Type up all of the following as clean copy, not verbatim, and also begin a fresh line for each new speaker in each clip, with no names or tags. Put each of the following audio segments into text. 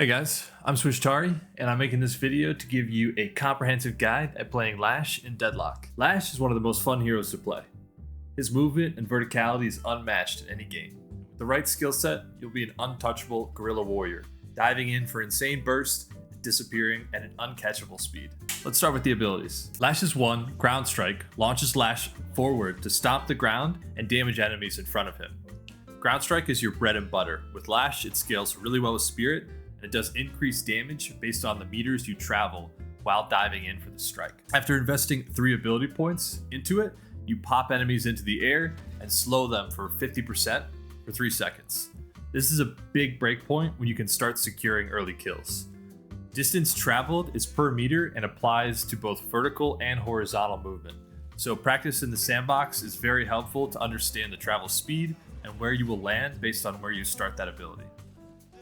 Hey guys, I'm Swishtari, and I'm making this video to give you a comprehensive guide at playing Lash in Deadlock. Lash is one of the most fun heroes to play. His movement and verticality is unmatched in any game. With the right skill set, you'll be an untouchable guerrilla warrior, diving in for insane bursts, and disappearing at an uncatchable speed. Let's start with the abilities. Lash's 1, Ground Strike, launches Lash forward to stomp the ground and damage enemies in front of him. Ground Strike is your bread and butter. With Lash, it scales really well with Spirit, and it does increase damage based on the meters you travel while diving in for the strike. After investing 3 ability points into it, you pop enemies into the air and slow them for 50% for 3 seconds. This is a big breakpoint when you can start securing early kills. Distance traveled is per meter and applies to both vertical and horizontal movement. So practice in the sandbox is very helpful to understand the travel speed and where you will land based on where you start that ability.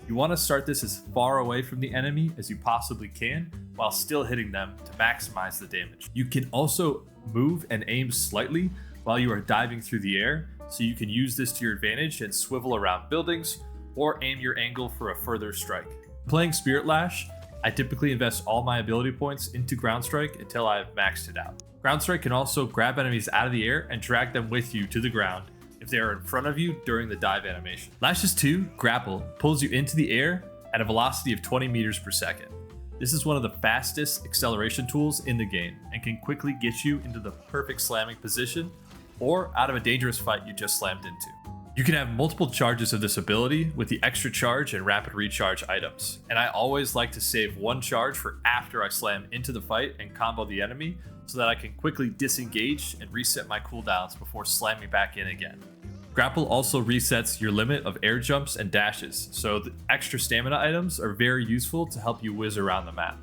You want to start this as far away from the enemy as you possibly can while still hitting them to maximize the damage. You can also move and aim slightly while you are diving through the air, so you can use this to your advantage and swivel around buildings or aim your angle for a further strike. Playing Spirit Lash, I typically invest all my ability points into Ground Strike until I have maxed it out. Ground Strike can also grab enemies out of the air and drag them with you to the ground if they are in front of you during the dive animation. Lash's 2, Grapple, pulls you into the air at a velocity of 20 meters per second. This is one of the fastest acceleration tools in the game and can quickly get you into the perfect slamming position or out of a dangerous fight you just slammed into. You can have multiple charges of this ability with the extra charge and rapid recharge items, and I always like to save 1 charge for after I slam into the fight and combo the enemy so that I can quickly disengage and reset my cooldowns before slamming back in again. Grapple also resets your limit of air jumps and dashes, so the extra stamina items are very useful to help you whiz around the map.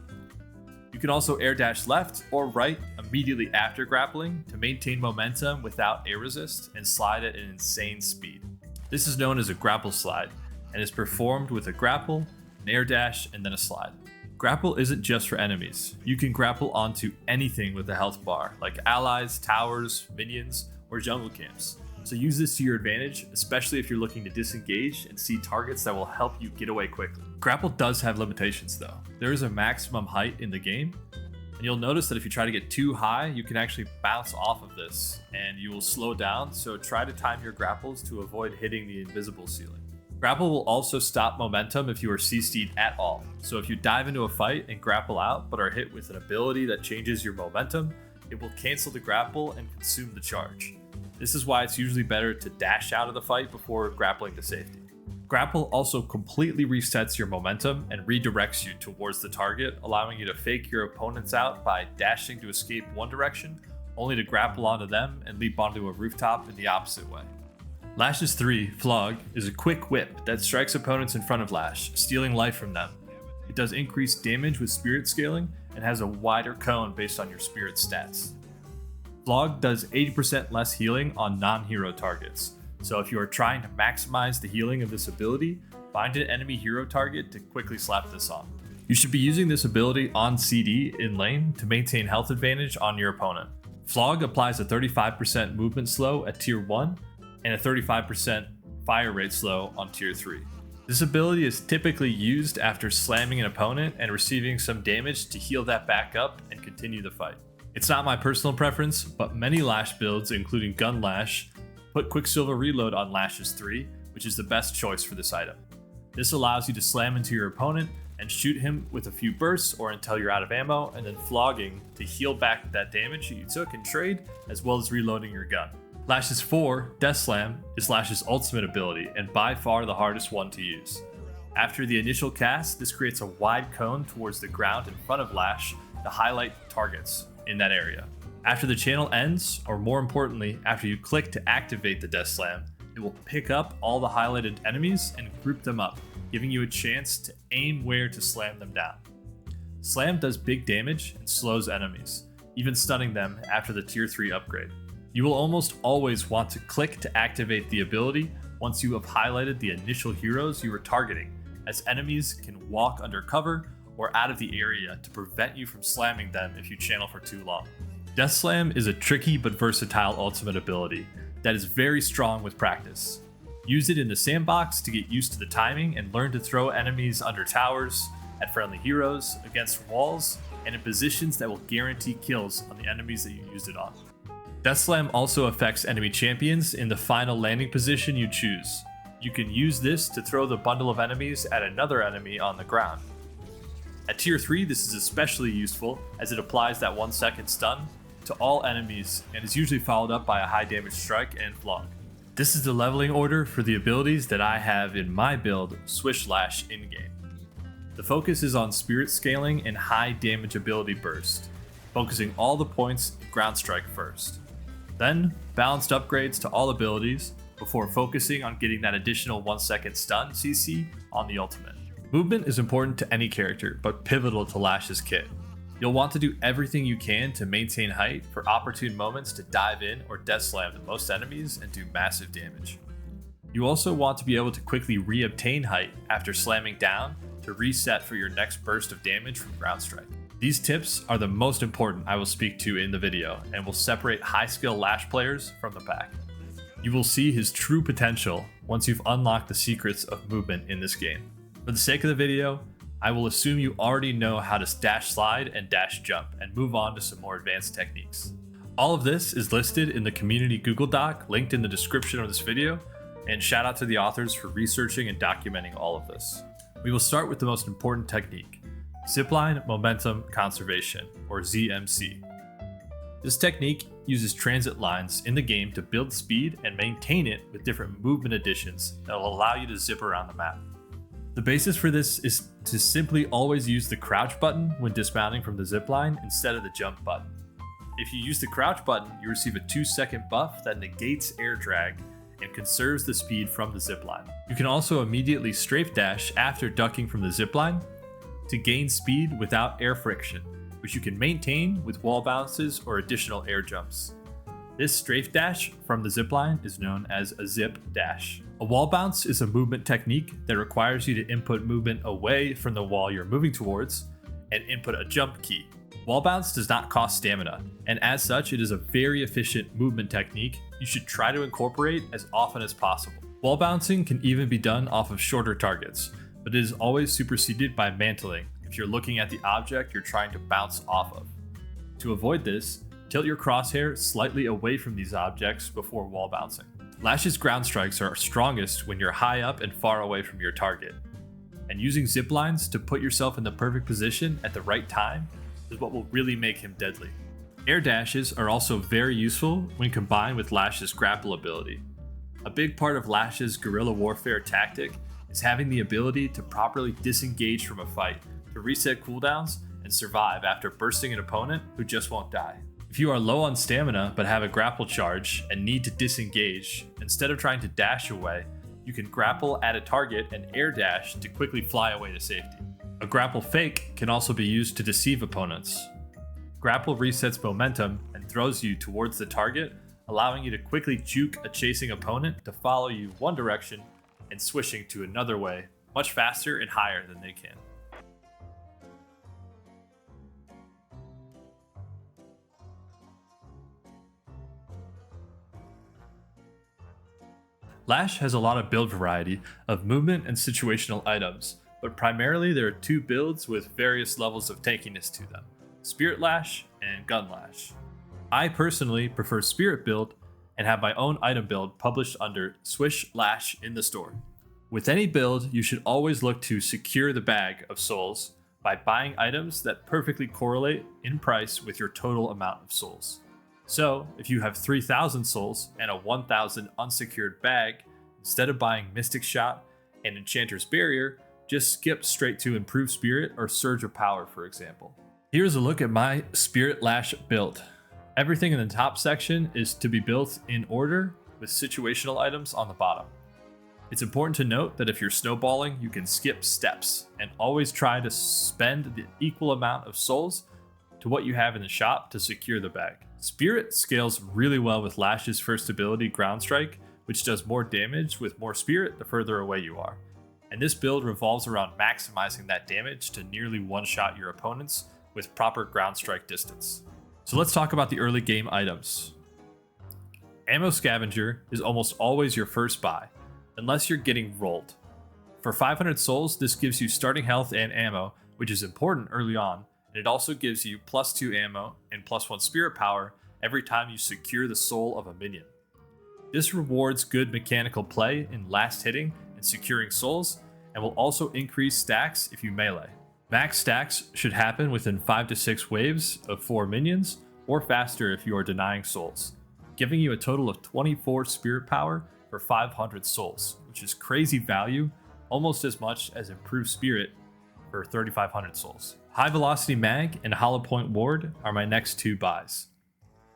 You can also air dash left or right immediately after grappling to maintain momentum without air resist and slide at an insane speed. This is known as a grapple slide and is performed with a grapple, an air dash, and then a slide. Grapple isn't just for enemies. You can grapple onto anything with a health bar, like allies, towers, minions, or jungle camps. So use this to your advantage, especially if you're looking to disengage and see targets that will help you get away quickly. Grapple does have limitations though. There is a maximum height in the game, and you'll notice that if you try to get too high, you can actually bounce off of this and you will slow down, so try to time your grapples to avoid hitting the invisible ceiling. Grapple will also stop momentum if you are CC'd at all. So if you dive into a fight and grapple out but are hit with an ability that changes your momentum, it will cancel the grapple and consume the charge. This is why it's usually better to dash out of the fight before grappling to safety. Grapple also completely resets your momentum and redirects you towards the target, allowing you to fake your opponents out by dashing to escape one direction, only to grapple onto them and leap onto a rooftop in the opposite way. Lash's 3, Flog, is a quick whip that strikes opponents in front of Lash, stealing life from them. It does increased damage with spirit scaling and has a wider cone based on your spirit stats. Flog does 80% less healing on non-hero targets, so if you are trying to maximize the healing of this ability, find an enemy hero target to quickly slap this on. You should be using this ability on CD in lane to maintain health advantage on your opponent. Flog applies a 35% movement slow at tier 1 and a 35% fire rate slow on tier 3. This ability is typically used after slamming an opponent and receiving some damage to heal that back up and continue the fight. It's not my personal preference, but many Lash builds, including Gun Lash, put Quicksilver Reload on Lash's 3, which is the best choice for this item. This allows you to slam into your opponent and shoot him with a few bursts or until you're out of ammo, and then flogging to heal back that damage that you took in trade, as well as reloading your gun. Lash's 4, Death Slam, is Lash's ultimate ability and by far the hardest one to use. After the initial cast, this creates a wide cone towards the ground in front of Lash to highlight targets in that area. After the channel ends, or more importantly, after you click to activate the Death Slam, it will pick up all the highlighted enemies and group them up, giving you a chance to aim where to slam them down. Slam does big damage and slows enemies, even stunning them after the tier 3 upgrade. You will almost always want to click to activate the ability once you have highlighted the initial heroes you were targeting, as enemies can walk under cover or out of the area to prevent you from slamming them if you channel for too long. Death Slam is a tricky but versatile ultimate ability that is very strong with practice. Use it in the sandbox to get used to the timing and learn to throw enemies under towers, at friendly heroes, against walls, and in positions that will guarantee kills on the enemies that you used it on. Death Slam also affects enemy champions in the final landing position you choose. You can use this to throw the bundle of enemies at another enemy on the ground. At tier 3, this is especially useful as it applies that 1 second stun to all enemies and is usually followed up by a high damage strike and flog. This is the leveling order for the abilities that I have in my build, Swish Lash in-game. The focus is on spirit scaling and high damage ability burst, focusing all the points in ground strike first. Then, balanced upgrades to all abilities before focusing on getting that additional 1 second stun CC on the ultimate. Movement is important to any character, but pivotal to Lash's kit. You'll want to do everything you can to maintain height for opportune moments to dive in or death slam the most enemies and do massive damage. You also want to be able to quickly re-obtain height after slamming down to reset for your next burst of damage from ground strike. These tips are the most important I will speak to in the video and will separate high skill Lash players from the pack. You will see his true potential once you've unlocked the secrets of movement in this game. For the sake of the video, I will assume you already know how to dash slide and dash jump and move on to some more advanced techniques. All of this is listed in the community Google Doc linked in the description of this video, and shout out to the authors for researching and documenting all of this. We will start with the most important technique, Zipline Momentum Conservation, or ZMC. This technique uses transit lines in the game to build speed and maintain it with different movement additions that will allow you to zip around the map. The basis for this is to simply always use the crouch button when dismounting from the zipline instead of the jump button. If you use the crouch button, you receive a 2-second buff that negates air drag and conserves the speed from the zipline. You can also immediately strafe dash after ducking from the zipline to gain speed without air friction, which you can maintain with wall bounces or additional air jumps. This strafe dash from the zipline is known as a zip dash. A wall bounce is a movement technique that requires you to input movement away from the wall you're moving towards and input a jump key. Wall bounce does not cost stamina, and as such it is a very efficient movement technique you should try to incorporate as often as possible. Wall bouncing can even be done off of shorter targets, but it is always superseded by mantling if you're looking at the object you're trying to bounce off of. To avoid this, tilt your crosshair slightly away from these objects before wall bouncing. Lash's ground strikes are strongest when you're high up and far away from your target, and using zip lines to put yourself in the perfect position at the right time is what will really make him deadly. Air dashes are also very useful when combined with Lash's grapple ability. A big part of Lash's guerrilla warfare tactic is having the ability to properly disengage from a fight to reset cooldowns and survive after bursting an opponent who just won't die. If you are low on stamina but have a grapple charge and need to disengage, instead of trying to dash away, you can grapple at a target and air dash to quickly fly away to safety. A grapple fake can also be used to deceive opponents. Grapple resets momentum and throws you towards the target, allowing you to quickly juke a chasing opponent to follow you one direction and swishing to another way much faster and higher than they can. Lash has a lot of build variety of movement and situational items, but primarily there are 2 builds with various levels of tankiness to them, Spirit Lash and Gun Lash. I personally prefer Spirit build and have my own item build published under Swish Lash in the store. With any build, you should always look to secure the bag of souls by buying items that perfectly correlate in price with your total amount of souls. So, if you have 3,000 souls and a 1,000 unsecured bag, instead of buying Mystic Shot and Enchanter's Barrier, just skip straight to Improved Spirit or Surge of Power, for example. Here's a look at my Spirit Lash build. Everything in the top section is to be built in order with situational items on the bottom. It's important to note that if you're snowballing, you can skip steps and always try to spend the equal amount of souls to what you have in the shop to secure the bag. Spirit scales really well with Lash's first ability, Ground Strike, which does more damage with more spirit the further away you are. And this build revolves around maximizing that damage to nearly one-shot your opponents with proper ground strike distance. So let's talk about the early game items. Ammo Scavenger is almost always your first buy. unless you're getting rolled. For 500 souls, this gives you starting health and ammo, which is important early on, and it also gives you +2 ammo and +1 spirit power every time you secure the soul of a minion. This rewards good mechanical play in last hitting and securing souls, and will also increase stacks if you melee. Max stacks should happen within 5 to 6 waves of 4 minions, or faster if you are denying souls, giving you a total of 24 spirit power for 500 souls, which is crazy value, almost as much as improved spirit for 3,500 souls. High Velocity Mag and Hollow Point Ward are my next two buys.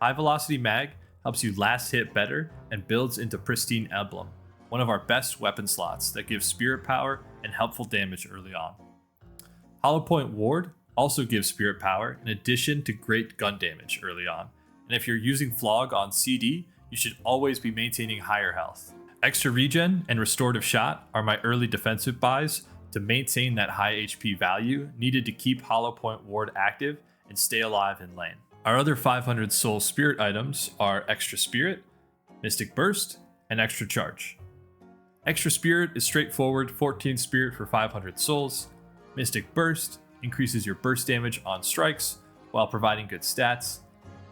High Velocity Mag helps you last hit better and builds into Pristine Emblem, one of our best weapon slots that gives spirit power and helpful damage early on. Hollow Point Ward also gives spirit power in addition to great gun damage early on, and if you're using Flog on CD, you should always be maintaining higher health. Extra Regen and Restorative Shot are my early defensive buys to maintain that high HP value needed to keep Hollow Point Ward active and stay alive in lane. Our other 500 soul spirit items are Extra Spirit, Mystic Burst, and Extra Charge. Extra Spirit is straightforward 14 spirit for 500 souls. Mystic Burst increases your burst damage on strikes while providing good stats,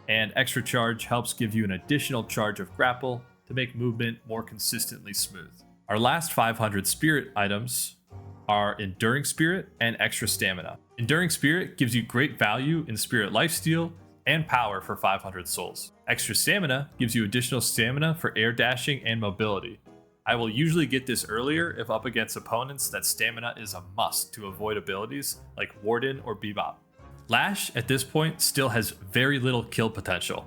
and Extra Charge helps give you an additional charge of grapple to make movement more consistently smooth. Our last 500 spirit items are Enduring Spirit and Extra Stamina. Enduring Spirit gives you great value in Spirit Lifesteal and power for 500 souls. Extra Stamina gives you additional stamina for air dashing and mobility. I will usually get this earlier if up against opponents that stamina is a must to avoid abilities like Warden or Bebop. Lash at this point still has very little kill potential.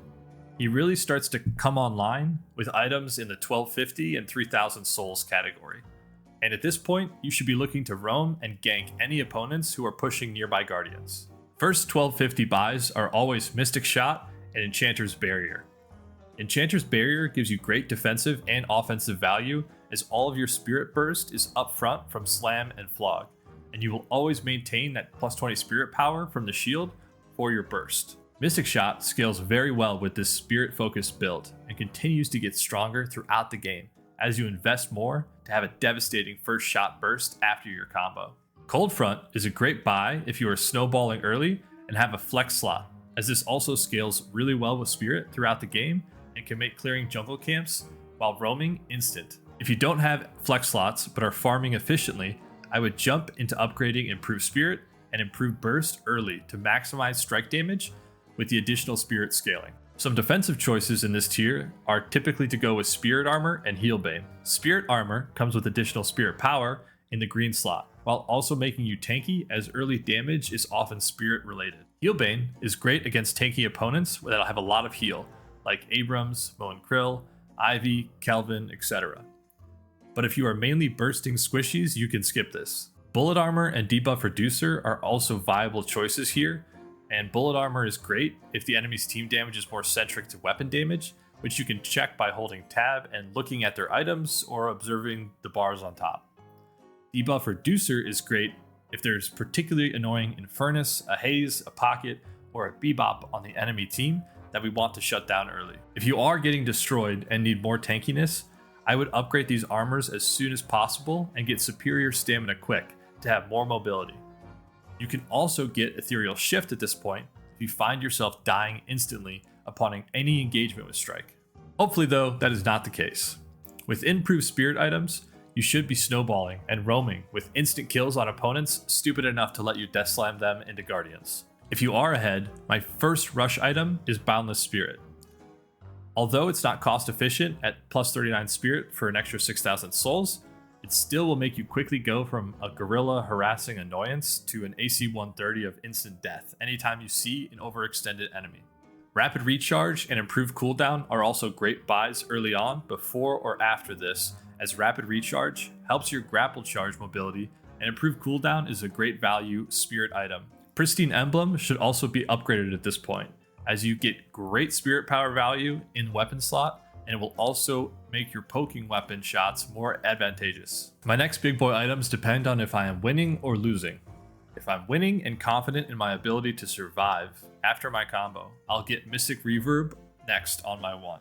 He really starts to come online with items in the 1250 and 3000 souls category. And at this point, you should be looking to roam and gank any opponents who are pushing nearby guardians. First 1250 buys are always Mystic Shot and Enchanter's Barrier. Enchanter's Barrier gives you great defensive and offensive value as all of your Spirit Burst is up front from Slam and Flog, and you will always maintain that +20 spirit power from the shield for your burst. Mystic Shot scales very well with this spirit-focused build and continues to get stronger throughout the game as you invest more to have a devastating first shot burst after your combo. Cold Front is a great buy if you are snowballing early and have a flex slot, as this also scales really well with Spirit throughout the game and can make clearing jungle camps while roaming instant. If you don't have flex slots but are farming efficiently, I would jump into upgrading Improved Spirit and Improved Burst early to maximize strike damage with the additional Spirit scaling. Some defensive choices in this tier are typically to go with Spirit Armor and Healbane. Spirit Armor comes with additional Spirit Power in the green slot, while also making you tanky as early damage is often Spirit related. Healbane is great against tanky opponents that'll have a lot of heal, like Abrams, Moen Krill, Ivy, Kelvin, etc. But if you are mainly bursting squishies, you can skip this. Bullet Armor and Debuff Reducer are also viable choices here, and Bullet Armor is great if the enemy's team damage is more centric to weapon damage, which you can check by holding tab and looking at their items or observing the bars on top. Debuff Reducer is great if there's particularly annoying Infernus, a Haze, a Pocket, or a Bebop on the enemy team that we want to shut down early. If you are getting destroyed and need more tankiness, I would upgrade these armors as soon as possible and get superior stamina quick to have more mobility. You can also get Ethereal Shift at this point if you find yourself dying instantly upon any engagement with Strike. Hopefully though, that is not the case. With improved spirit items, you should be snowballing and roaming with instant kills on opponents stupid enough to let you death slam them into guardians. If you are ahead, my first rush item is Boundless Spirit. Although it's not cost efficient at +39 spirit for an extra 6,000 souls, it still will make you quickly go from a gorilla harassing annoyance to an AC 130 of instant death anytime you see an overextended enemy. Rapid Recharge and Improved Cooldown are also great buys early on, before or after this, as Rapid Recharge helps your grapple charge mobility and Improved Cooldown is a great value spirit item. Pristine Emblem should also be upgraded at this point, as you get great spirit power value in weapon slot, and it will also make your poking weapon shots more advantageous. My next big boy items depend on if I am winning or losing. If I'm winning and confident in my ability to survive after my combo, I'll get Mystic Reverb next on my one.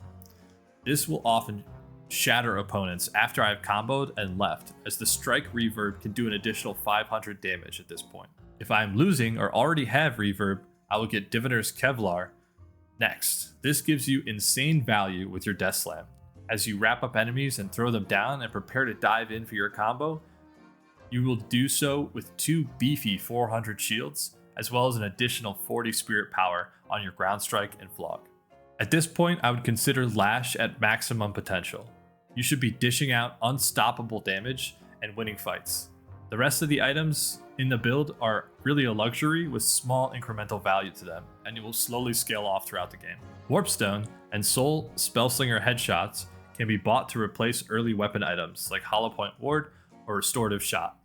This will often shatter opponents after I've comboed and left, as the strike reverb can do an additional 500 damage at this point. If I am losing or already have reverb, I will get Diviner's Kevlar next. This gives you insane value with your Death Slam. As you wrap up enemies and throw them down and prepare to dive in for your combo, you will do so with 2 beefy 400 shields, as well as an additional 40 spirit power on your ground strike and flog. At this point, I would consider Lash at maximum potential. You should be dishing out unstoppable damage and winning fights. The rest of the items in the build are really a luxury with small incremental value to them, and it will slowly scale off throughout the game. Warpstone and Soul Spellslinger headshots can be bought to replace early weapon items like Hollow Point Ward or Restorative Shot.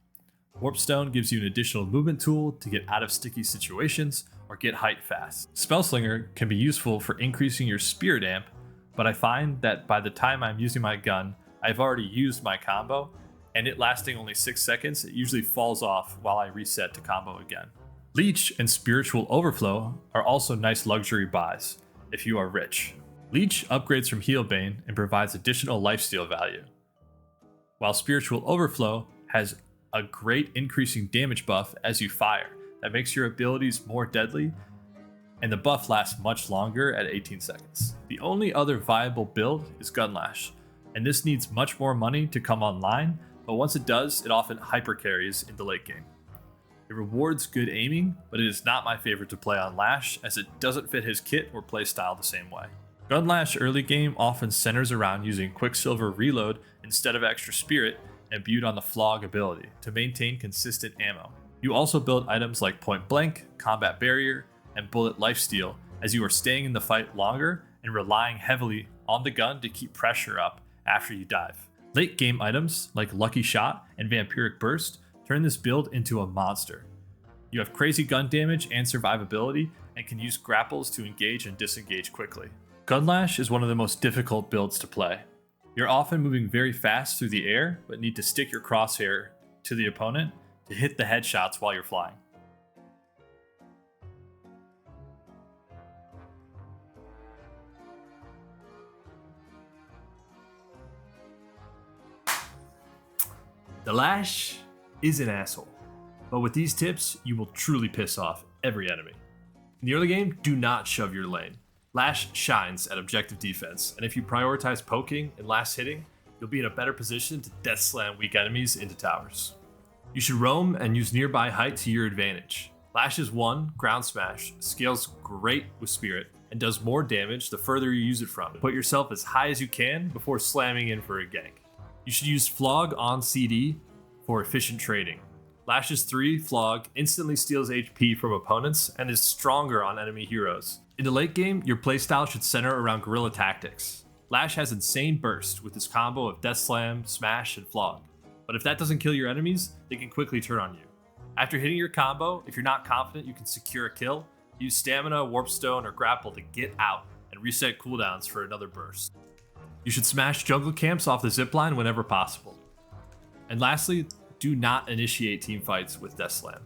Warpstone gives you an additional movement tool to get out of sticky situations or get height fast. Spellslinger can be useful for increasing your spirit amp, but I find that by the time I'm using my gun, I've already used my combo, and it lasting only 6 seconds, it usually falls off while I reset to combo again. Leech and Spiritual Overflow are also nice luxury buys if you are rich. Leech upgrades from Healbane and provides additional lifesteal value, while Spiritual Overflow has a great increasing damage buff as you fire that makes your abilities more deadly, and the buff lasts much longer at 18 seconds. The only other viable build is Gunlash, and this needs much more money to come online, but once it does, it often hyper carries in the late game. It rewards good aiming, but it is not my favorite to play on Lash, as it doesn't fit his kit or playstyle the same way. Gunlash early game often centers around using Quicksilver Reload instead of extra spirit, and build on the flog ability to maintain consistent ammo. You also build items like Point Blank, Combat Barrier, and Bullet Lifesteal, as you are staying in the fight longer and relying heavily on the gun to keep pressure up after you dive. Late game items like Lucky Shot and Vampiric Burst turn this build into a monster. You have crazy gun damage and survivability, and can use grapples to engage and disengage quickly. Gunlash is one of the most difficult builds to play. You're often moving very fast through the air, but need to stick your crosshair to the opponent to hit the headshots while you're flying. The Lash is an asshole, but with these tips, you will truly piss off every enemy. In the early game, do not shove your lane. Lash shines at objective defense, and if you prioritize poking and last hitting, you'll be in a better position to death slam weak enemies into towers. You should roam and use nearby height to your advantage. Lash's 1, Ground Smash, scales great with Spirit and does more damage the further you use it from. Put yourself as high as you can before slamming in for a gank. You should use Flog on CD for efficient trading. Lash's 3, Flog, instantly steals HP from opponents and is stronger on enemy heroes. In the late game, your playstyle should center around guerrilla tactics. Lash has insane burst with his combo of Death Slam, Smash, and Flog. But if that doesn't kill your enemies, they can quickly turn on you. After hitting your combo, if you're not confident you can secure a kill, use Stamina, Warpstone, or Grapple to get out and reset cooldowns for another burst. You should smash jungle camps off the zipline whenever possible. And lastly, do not initiate team fights with Death Slam.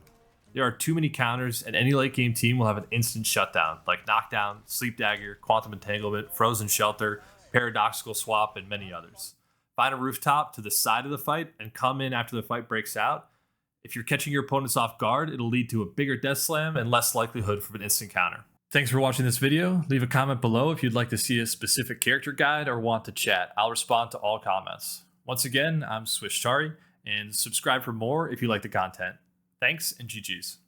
There are too many counters, and any late game team will have an instant shutdown, like Knockdown, Sleep Dagger, Quantum Entanglement, Frozen Shelter, Paradoxical Swap, and many others. Find a rooftop to the side of the fight and come in after the fight breaks out. If you're catching your opponents off guard, it'll lead to a bigger Death Slam and less likelihood for an instant counter. Thanks for watching this video. Leave a comment below if you'd like to see a specific character guide or want to chat. I'll respond to all comments. Once again, I'm Schmovement, and subscribe for more if you like the content. Thanks, and GG's.